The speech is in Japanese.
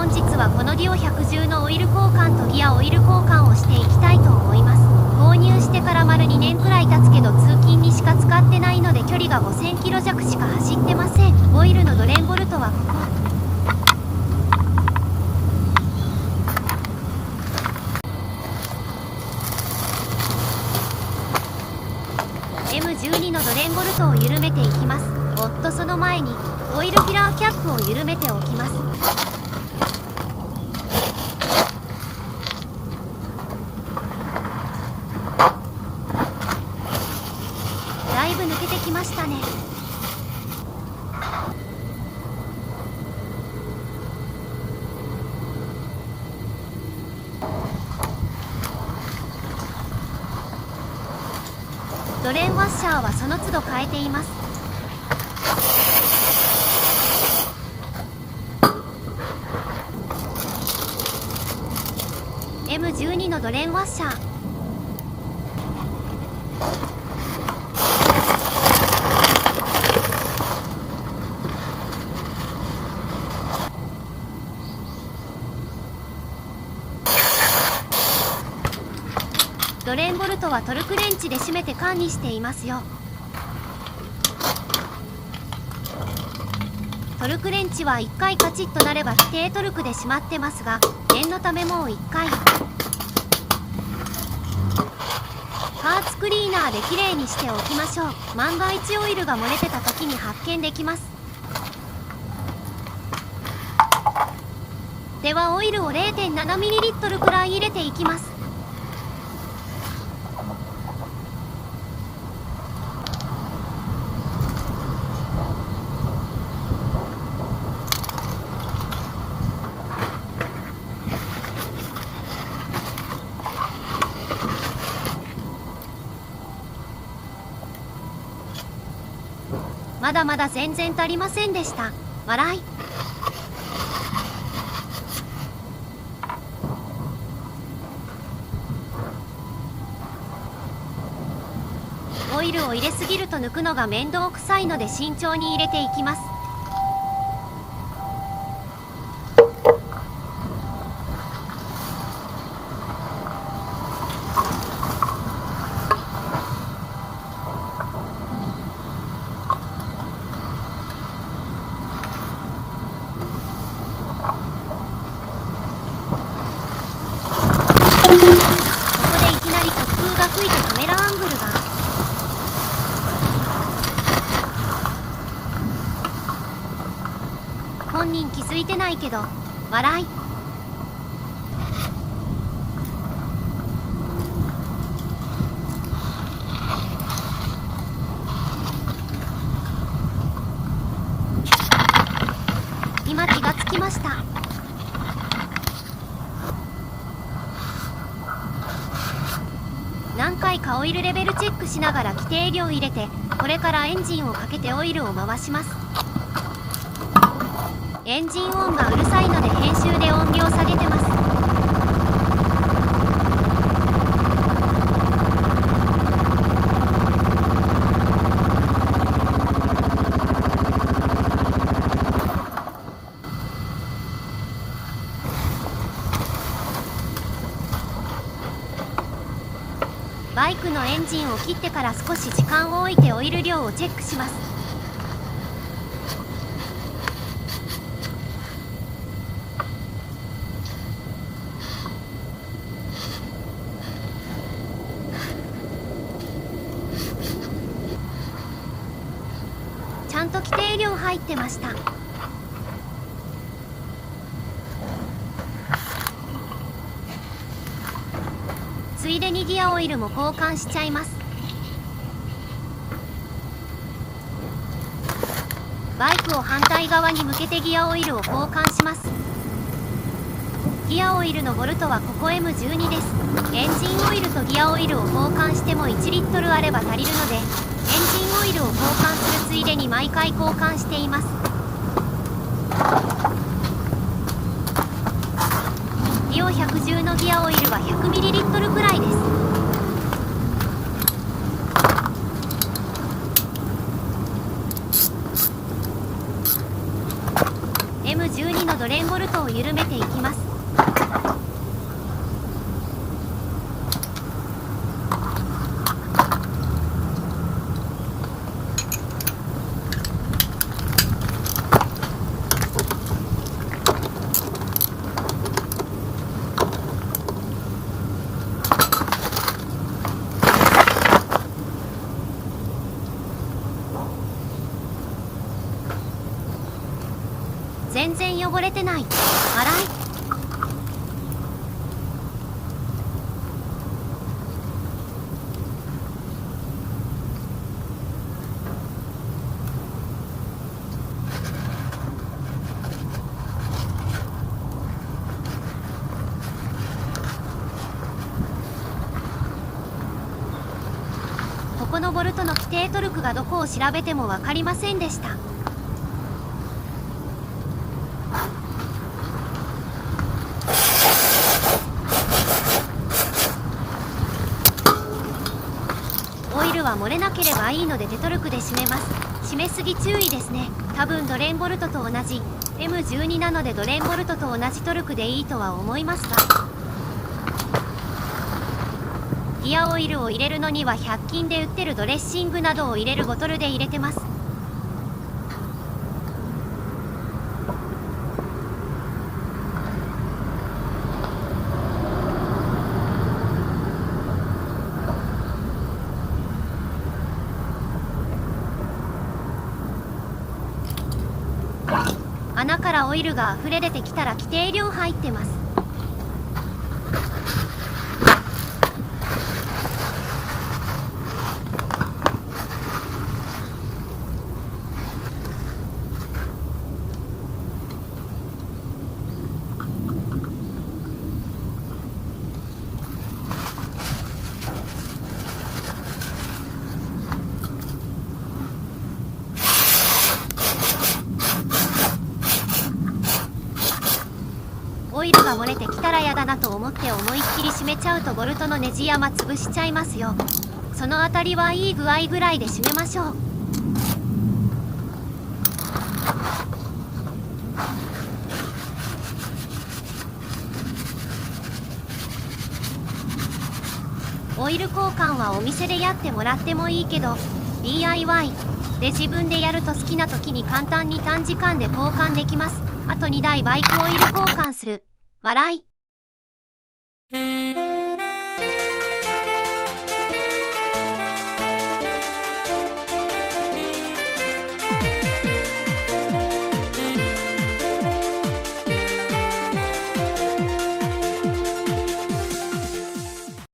本日はこのディオ110のオイル交換とギアオイル交換をしていきたいと思います。購入してから丸2年くらい経つけど通勤にしか使ってないので距離が5000キロ弱しか走ってません。オイルのドレンボルトはここ。M12 のドレンボルトを緩めていきます。おっとその前にオイルフィラーキャップを緩めておきます。だいぶ抜けてきましたね。ドレンワッシャーはその都度変えています。M12 のドレンワッシャー。ドレンボルトはトルクレンチで締めて管にしていますよ。トルクレンチは1回カチッとなれば規定トルクで締まってますが、念のためもう1回パーツクリーナーできれいにしておきましょう。万が一オイルが漏れてた時に発見できます。ではオイルを 0.7ml くらい入れていきます。まだまだ全然足りませんでした。笑い。オイルを入れすぎると抜くのが面倒くさいので慎重に入れていきます。ここでいきなり突風が吹いてカメラアングルが。本人気づいてないけど笑い。今気がつきました。何回かオイルレベルチェックしながら規定量入れて、これからエンジンをかけてオイルを回します。エンジン音がうるさいので編集で音量下げてます。バイクのエンジンを切ってから少し時間を置いてオイル量をチェックします。ちゃんと規定量入ってました。ついでにギアオイルも交換しちゃいます。バイクを反対側に向けてギアオイルを交換します。ギアオイルのボルトはここ M12 です。エンジンオイルとギアオイルを交換しても1リットルあれば足りるので、エンジンオイルを交換するついでに毎回交換しています。ディオ110のギアオイルは 100ml くらいです。M12 のドレンボルトを緩めていきます。全然汚れてない。洗い。ここのボルトの規定トルクがどこを調べても分かりませんでした。オイルは漏れなければいいので手トルクで締めます。締めすぎ注意ですね。多分ドレンボルトと同じ M12 なのでドレンボルトと同じトルクでいいとは思いますが、ギアオイルを入れるのには100均で売ってるドレッシングなどを入れるボトルで入れてます。穴からオイルが溢れ出てきたら規定量入ってます。オイルが漏れてきたらやだなと思って思いっきり締めちゃうとボルトのネジ山潰しちゃいますよ。そのあたりはいい具合ぐらいで締めましょう。オイル交換はお店でやってもらってもいいけど DIY で自分でやると好きな時に簡単に短時間で交換できます。あと2台バイクオイル交換する。笑い。